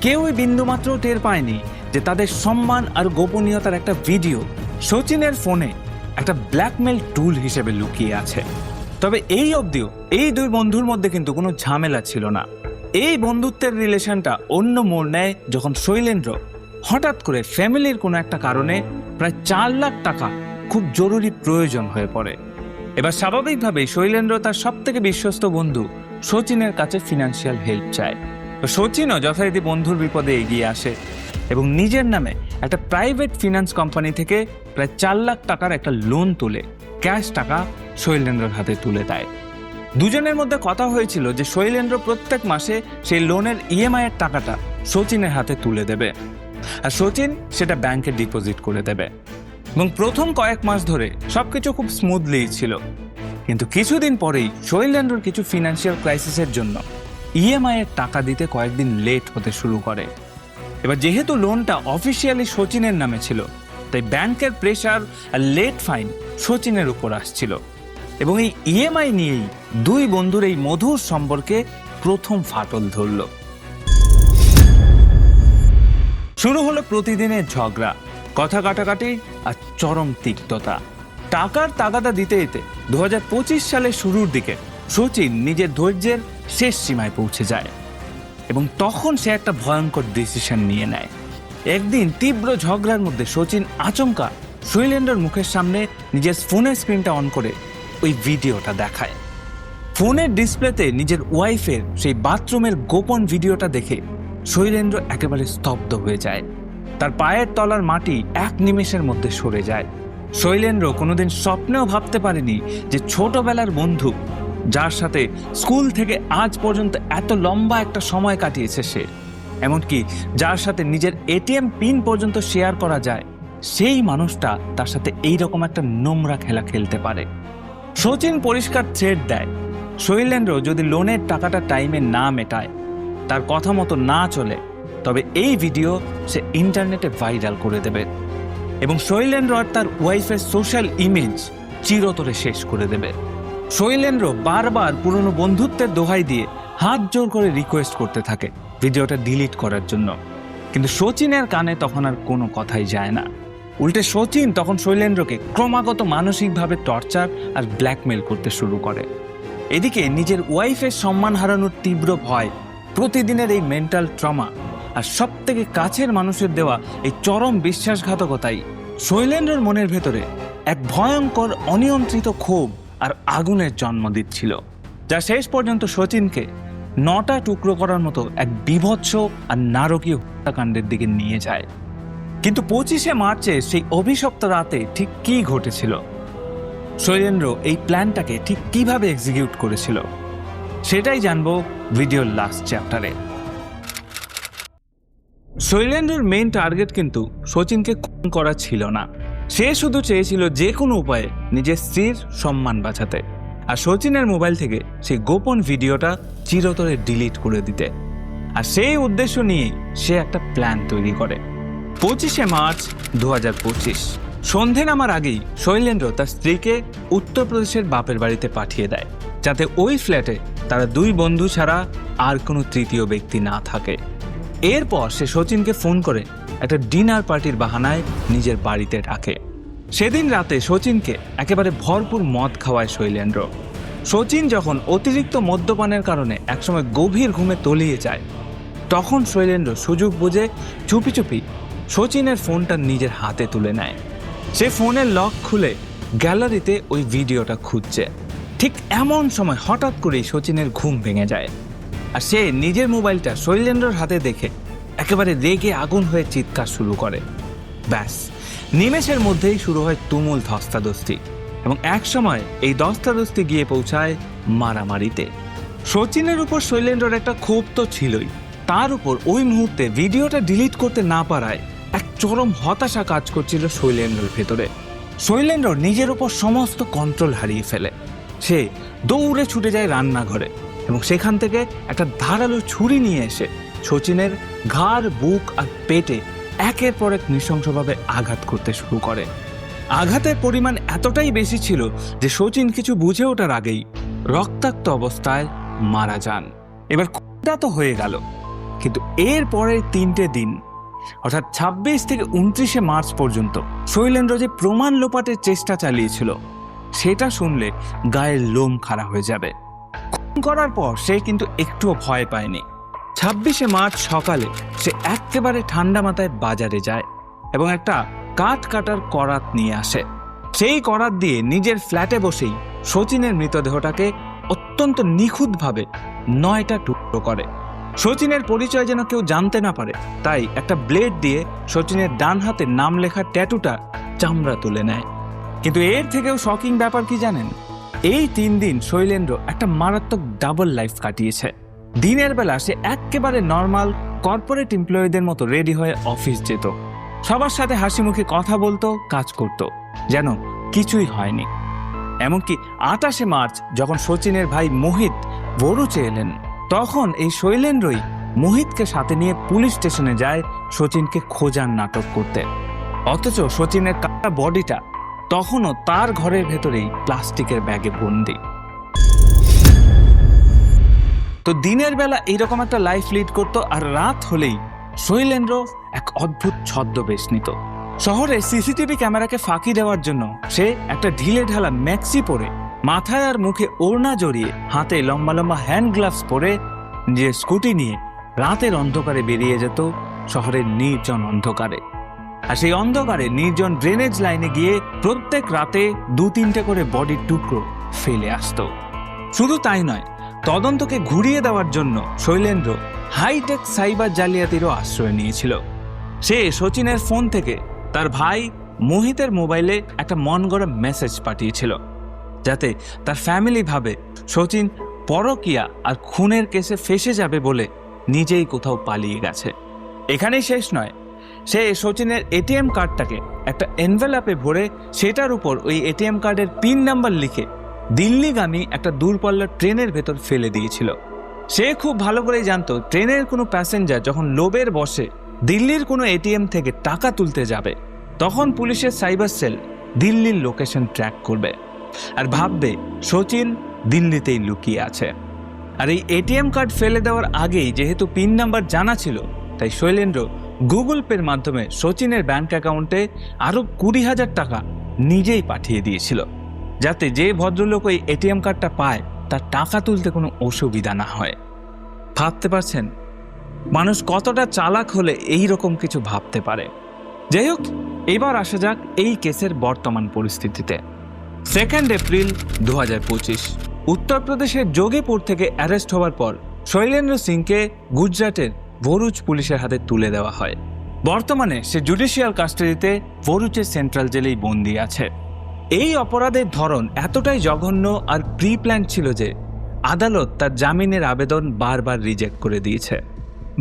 কেউই বিন্দুমাত্র টের পায়নি যে তাদের সম্মান আর গোপনীয়তার একটা ভিডিও শচীনের ফোনে একটা ব্ল্যাকমেল টুল হিসেবে লুকিয়ে আছে। তবে এই অবধিও এই দুই বন্ধুর মধ্যে কিন্তু কোনো ঝামেলা ছিল না। এই বন্ধুত্বের রিলেশনটা অন্য মোড় নেয় যখন শৈলেন্দ্র হঠাৎ করে ফ্যামিলির কোনো একটা কারণে প্রায় 4 লাখ টাকা খুব জরুরি প্রয়োজন হয়ে পড়ে। এবার স্বাভাবিকভাবেই শৈলেন্দ্র তার সব থেকে বিশ্বস্ত বন্ধু শচীনের কাছে ফিনান্সিয়াল হেল্প চায়। তো শচীনও যথারীতি বন্ধুর বিপদে এগিয়ে আসে এবং নিজের নামে একটা প্রাইভেট ফিনান্স কোম্পানি থেকে প্রায় 4 লাখ টাকার একটা লোন তুলে ক্যাশ টাকা শৈলেন্দ্রর হাতে তুলে দেয়। দুজনের মধ্যে কথা হয়েছিল যে শৈলেন্দ্র প্রত্যেক মাসে সেই লোনের ইএমআই এর টাকাটা শচীনের হাতে তুলে দেবে আর শচীন সেটা ব্যাংকে ডিপোজিট করে দেবে। এবং প্রথম কয়েক মাস ধরে সবকিছু খুব স্মুথলি ছিল, কিন্তু কিছুদিন পরেই শৈলেন্দ্রর কিছু ফিনান্সিয়াল ক্রাইসিসের জন্য ইএমআই এর টাকা দিতে কয়েকদিন লেট হতে শুরু করে। এবার যেহেতু লোনটা অফিসিয়ালি শচীনের নামে ছিল, তাই ব্যাংকের প্রেশার আর লেট ফাইন শচীনের উপর আসছিল এবং এই ইএমআই নিয়েই দুই বন্ধুর এই মধুর সম্পর্কে প্রথম ফাটল ধরল। শুরু হলো প্রতিদিনের ঝগড়া, কথা কাটাকাটি আর চরম তিক্ততা। টাকার তাগাদা দিতে দিতে 2025 সালের শুরুর দিকে শচীন নিজের ধৈর্যের শেষ সীমায় পৌঁছে যায় এবং তখন সে একটা ভয়ঙ্কর ডিসিশন নিয়ে নেয়। একদিন তীব্র ঝগড়ার মধ্যে শচীন আচমকা শৈলেন্দ্রর মুখের সামনে নিজের ফোনের স্ক্রিনটা অন করে ওই ভিডিওটা দেখায়। ফোনের ডিসপ্লেতে নিজের ওয়াইফের সেই বাথরুমের গোপন ভিডিওটা দেখে শৈলেন্দ্র একেবারে স্তব্ধ হয়ে যায়। তার পায়ের তলার মাটি এক নিমেষের মধ্যে সরে যায়। শৈলেন্দ্র কোনোদিন স্বপ্নেও ভাবতে পারেনি যে ছোটবেলার বন্ধু, যার সাথে স্কুল থেকে আজ পর্যন্ত এত লম্বা একটা সময় কাটিয়েছে সে, এমনকি যার সাথে নিজের এটিএম পিন পর্যন্ত শেয়ার করা যায়, সেই মানুষটা তার সাথে এইরকম একটা নোংরা খেলা খেলতে পারে। শচীন পরিষ্কার থ্রেট দেয়, শৈলেন্দ্র যদি লোনের টাকাটা টাইমে না মেটায়, তার কথা মতো না চলে, তবে এই ভিডিও সে ইন্টারনেটে ভাইরাল করে দেবে এবং শৈলেন্দ্র আর তার ওয়াইফের সোশ্যাল ইমেজ চিরতরে শেষ করে দেবে। শৈলেন্দ্র বারবার পুরনো বন্ধুত্বের দোহাই দিয়ে হাত জোর করে রিকোয়েস্ট করতে থাকে ভিডিওটা ডিলিট করার জন্য, কিন্তু শচীনের কানে তখন আর কোনো কথাই যায় না। উল্টে শচীন তখন শৈলেন্দ্রকে ক্রমাগত মানসিকভাবে টর্চার আর ব্ল্যাকমেল করতে শুরু করে। এদিকে নিজের ওয়াইফের সম্মান হারানোর তীব্র ভয়, প্রতিদিনের এই মেন্টাল ট্রমা আর সব থেকে কাছের মানুষের দেওয়া এই চরম বিশ্বাসঘাতকতাই শৈলেন্দ্রের মনের ভেতরে এক ভয়ঙ্কর অনিয়ন্ত্রিত ক্ষোভ আর আগুনের জন্ম দিচ্ছিল, যা শেষ পর্যন্ত শচীনকে 9টা টুকরো করার মতো এক বীভৎস আর নারকীয় হত্যাকাণ্ডের দিকে নিয়ে যায়। কিন্তু 25শে মার্চে সেই অভিশপ্ত রাতে ঠিক কি ঘটেছিল, শৈলেন্দ্র এই প্ল্যানটাকে ঠিক কিভাবে এক্সিকিউট করেছিল, সেটাই জানবো ভিডিওর লাস্ট চ্যাপ্টারে। শৈলেন্দ্রের মেইন টার্গেট কিন্তু শচীনকে খুন করা ছিল না। সে শুধু চেয়েছিল যে কোনো উপায়ে নিজের স্ত্রীর সম্মান বাঁচাতে আর শচীনের মোবাইল থেকে সেই গোপন ভিডিওটা চিরতরে ডিলিট করে দিতে। আর সেই উদ্দেশ্য নিয়েই সে একটা প্ল্যান তৈরি করে। 25শে মার্চ 2025 সন্ধে নামার আগেই শৈলেন্দ্র তার স্ত্রীকে উত্তরপ্রদেশের বাপের বাড়িতে পাঠিয়ে দেয়, যাতে ওই ফ্ল্যাটে তারা দুই বন্ধু ছাড়া আর কোনো তৃতীয় ব্যক্তি না থাকে। এরপর সে শচীনকে ফোন করে একটা ডিনার পার্টির বাহানায় নিজের বাড়িতে ডাকে। সেদিন রাতে শচীনকে একেবারে ভরপুর মদ খাওয়ায় শৈলেন্দ্র। শচীন যখন অতিরিক্ত মদ্যপানের কারণে একসময় গভীর ঘুমে তলিয়ে যায়, তখন শৈলেন্দ্র সুযোগ বুঝে চুপি চুপি শচীনের ফোনটা নিজের হাতে তুলে নেয়। সে ফোনের লক খুলে গ্যালারিতে ওই ভিডিওটা খুঁজছে। ঠিক এমন সময় হঠাৎ করেই শচীনের ঘুম ভেঙে যায় আর সে নিজের মোবাইলটা শৈলেন্দ্রর হাতে দেখে একেবারে রেগে আগুন হয়ে চিৎকার শুরু করে। ব্যাস, নিমেষের মধ্যেই শুরু হয় তুমুল ধস্তাধস্তি এবং এক সময় এই ধস্তাধস্তি গিয়ে পৌঁছায় মারামারিতে। সচিনের উপর শৈলেন্দ্রর একটা ক্ষোভ তো ছিলই, তার উপর ওই মুহূর্তে ভিডিওটা ডিলিট করতে না পারায় এক চরম হতাশা কাজ করছিল শৈলেন্দ্রর ভেতরে। শৈলেন্দ্র নিজের উপর সমস্ত কন্ট্রোল হারিয়ে ফেলে। সে দৌড়ে ছুটে যায় রান্নাঘরে এবং সেখান থেকে একটা ধারালো ছুরি নিয়ে এসে সচিনের ঘাড়, বুক আর পেটে একের পর এক নৃশংসভাবে আঘাত করতে শুরু করে। আঘাতের পরিমাণ এতটাই বেশি ছিল যে সচিন কিছু বুঝে ওঠার আগেই রক্তাক্ত অবস্থায় মারা যান। এবার খুনটা তো হয়ে গেল, কিন্তু এর পরের 3টে দিন অর্থাৎ 26 থেকে 29শে মার্চ পর্যন্ত শৈলেন্দ্র যে প্রমাণ লোপাটের চেষ্টা চালিয়েছিল সেটা শুনলে গায়ের লোম খাড়া হয়ে যাবে। খুন করার পর সে কিন্তু একটুও ভয় পায়নি। 26শে মার্চ সকালে সে একেবারে ঠান্ডা মাথায় বাজারে যায় এবং একটা কাঠ কাটার করাত নিয়ে আসে। সেই করাত দিয়ে নিজের ফ্ল্যাটে বসেই সচিনের মৃতদেহটাকে অত্যন্ত নিখুঁতভাবে 9টা টুকরো করে। সচিনের পরিচয় যেন কেউ জানতে না পারে তাই একটা ব্লেড দিয়ে সচিনের ডান হাতে নাম লেখা ট্যাটুটা চামড়া তুলে নেয়। কিন্তু এর থেকেও শকিং ব্যাপার কি জানেন? এই 3 দিন শৈলেন্দ্র একটা মারাত্মক ডাবল লাইফ কাটিয়েছে। দিনের বেলা সে একেবারে নর্মাল কর্পোরেট এমপ্লয়ীদের মতো রেডি হয়ে অফিস যেত, সবার সাথে হাসি মুখে কথা বলতো, কাজ করত, যেন কিছুই হয়নি। এমনকি 28শে মার্চ যখন সচিনের ভাই মোহিত ভরুচে এলেন, তখন এই শৈলেন্দ্রই মোহিতকে সাথে নিয়ে পুলিশ স্টেশনে যায় সচিনকে খোঁজার নাটক করতে। অথচ সচিনের কাটা বডিটা তখনও তার ঘরের ভেতরেই প্লাস্টিকের ব্যাগে বন্দি। তো দিনের বেলা এইরকম একটা লাইফ লিড করত, আর রাত হলেই শৈলেন্দ্র এক অদ্ভুত ছদ্মবেশ নিত। শহরে সিসিটিভি ক্যামেরাকে ফাঁকি দেওয়ার জন্য সে একটা ঢিলে ঢালা ম্যাক্সি পরে, মাথায় আর মুখে ওড়না জড়িয়ে, হাতে লম্বা লম্বা হ্যান্ড গ্লাভস পরে নিজের স্কুটি নিয়ে রাতের অন্ধকারে বেরিয়ে যেত শহরের নির্জন অন্ধকারে। আর সেই অন্ধকারে নির্জন ড্রেনেজ লাইনে গিয়ে প্রত্যেক রাতে 2-3টে করে বডির টুকরো ফেলে আসতো। শুধু তাই নয়, তদন্তকে ঘুরিয়ে দেওয়ার জন্য শৈলেন্দ্র হাইটেক সাইবার জালিয়াতিরও আশ্রয় নিয়েছিল। সে সচিনের ফোন থেকে তার ভাই মোহিতের মোবাইলে একটা মন গড়া মেসেজ পাঠিয়েছিল, যাতে তার ফ্যামিলি ভাবে সচিন পরকীয়া আর খুনের কেসে ফেঁসে যাবে বলে নিজেই কোথাও পালিয়ে গেছে। এখানেই শেষ নয়, সে সচিনের এটিএম কার্ডটাকে একটা এনভেলপে ভরে সেটার উপর ওই এটিএম কার্ডের পিন নাম্বার লিখে দিল্লিগামী একটা দূরপাল্লার ট্রেনের ভেতর ফেলে দিয়েছিল। সে খুব ভালো করেই জানতো ট্রেনের কোনো প্যাসেঞ্জার যখন লোভের বসে দিল্লির কোনো এটিএম থেকে টাকা তুলতে যাবে, তখন পুলিশের সাইবার সেল দিল্লির লোকেশন ট্র্যাক করবে আর ভাববে সচিন দিল্লিতেই লুকিয়ে আছে। আর এই এটিএম কার্ড ফেলে দেওয়ার আগেই যেহেতু পিন নাম্বার জানা ছিল, তাই শৈলেন্দ্র গুগল পের মাধ্যমে সচিনের ব্যাংক অ্যাকাউন্টে আরও 20,000 টাকা নিজেই পাঠিয়ে দিয়েছিল, যাতে যে ভদ্রলোক ওই এটিএম কার্ডটা পায় তার টাকা তুলতে কোনো অসুবিধা না হয়। ভাবতে পারছেন মানুষ কতটা চালাক হলে এই রকম কিছু ভাবতে পারে? যাই হোক, এবার আসা যাক এই কেসের বর্তমান পরিস্থিতিতে। 2 এপ্রিল 2025 উত্তরপ্রদেশের যোগীপুর থেকে অ্যারেস্ট হওয়ার পর শৈলেন্দ্র সিংকে গুজরাটের ভরুচ পুলিশের হাতে তুলে দেওয়া হয়। বর্তমানে সে জুডিশিয়াল কাস্টাডিতে ভরুচের সেন্ট্রাল জেলেই বন্দী আছে। এই অপরাধের ধরন এতটাই জঘন্য আর প্রি প্ল্যান ছিল যে আদালত তার জামিনের আবেদন বারবার রিজেক্ট করে দিয়েছে।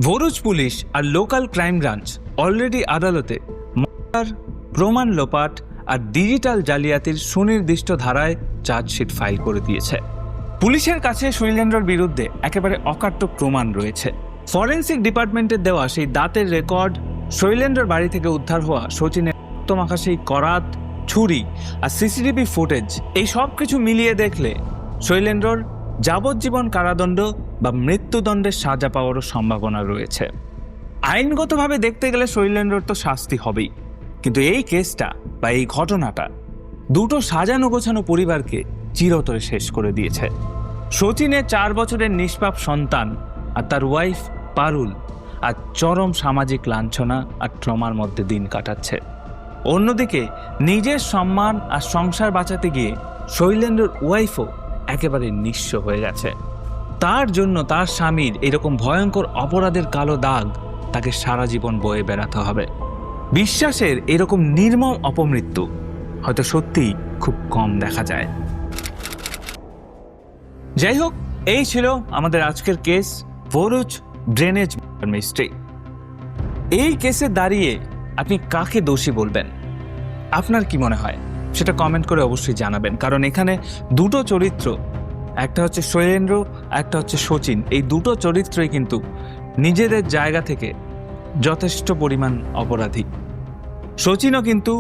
ভরুচ পুলিশ আর লোকাল ক্রাইম ব্রাঞ্চ অলরেডি আদালতে মার্ডার, প্রমাণ লোপাট আর ডিজিটাল জালিয়াতির সুনির্দিষ্ট ধারায় চার্জশিট ফাইল করে দিয়েছে। পুলিশের কাছে শৈলেন্দ্রর বিরুদ্ধে একেবারে অকাট্য প্রমাণ রয়েছে। ফরেন্সিক ডিপার্টমেন্টের দেওয়া সেই দাঁতের রেকর্ড, শৈলেন্দ্রর বাড়ি থেকে উদ্ধার হওয়া সচিনের রক্তমাখা সেই করাত, ছুরি আর সিসিটিভি ফুটেজ, এই সব কিছু মিলিয়ে দেখলে শৈলেন্দ্রর যাবজ্জীবন কারাদণ্ড বা মৃত্যুদণ্ডের সাজা পাওয়ারও সম্ভাবনা রয়েছে। আইনগতভাবে দেখতে গেলে শৈলেন্দ্রর তো শাস্তি হবেই, কিন্তু এই কেসটা বা এই ঘটনাটা দুটো সাজানো গোছানো পরিবারকে চিরতরে শেষ করে দিয়েছে। সচিনের 4 বছরের নিষ্পাপ সন্তান আর তার ওয়াইফ পারুল আর চরম সামাজিক লাঞ্ছনা আর ট্রমার মধ্যে দিন কাটাচ্ছে। অন্যদিকে নিজের সম্মান আর সংসার বাঁচাতে গিয়ে শৈলেন্দ্রর ওয়াইফও একেবারে নিঃস্ব হয়ে গেছে। তার জন্য তার স্বামীর এরকম ভয়ঙ্কর অপরাধের কালো দাগ তাকে সারা জীবন বয়ে বেড়াতে হবে। বিশ্বাসের এরকম নির্মম অপমৃত্যু হয়তো সত্যিই খুব কম দেখা যায়। যাই হোক, এই ছিল আমাদের আজকের কেস, ভরুচ ড্রেনেজ মিস্ট্রি। এই কেসে দাঁড়িয়ে আপনি কাকে দোষী বলবেন, আপনার কি মনে হয় সেটা কমেন্ট করে অবশ্যই জানাবেন। কারণ এখানে দুটো চরিত্র, একটা হচ্ছে শৈলেন্দ্র, একটা হচ্ছে শচীন, এই দুটো চরিত্রই কিন্তু নিজেদের জায়গা থেকে যথেষ্ট পরিমাণ অপরাধী। শচীনও কিন্তু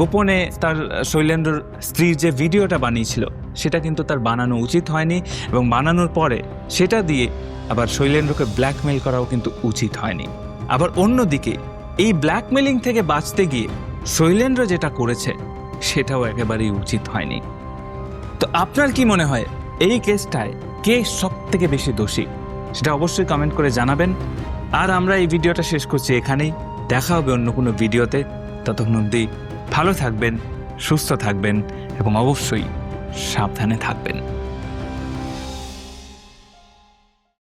গোপনে তার শৈলেন্দ্রর স্ত্রীর যে ভিডিওটা বানিয়েছিল সেটা কিন্তু তার বানানো উচিত হয়নি, এবং বানানোর পরে সেটা দিয়ে আবার শৈলেন্দ্রকে ব্ল্যাকমেল করাও কিন্তু উচিত হয়নি। আবার অন্যদিকে এই ব্ল্যাকমেলিং থেকে বাঁচতে গিয়ে শৈলেন্দ্র যেটা করেছে সেটাও একেবারেই উচিত হয়নি। তো আপনার কি মনে হয় এই কেসটায় কে সব থেকে বেশি দোষী, সেটা অবশ্যই কমেন্ট করে জানাবেন। আর আমরা এই ভিডিওটা শেষ করছি এখানেই, দেখা হবে অন্য কোনো ভিডিওতে। ততক্ষণ অবধি ভালো থাকবেন, সুস্থ থাকবেন এবং অবশ্যই সাবধানে থাকবেন।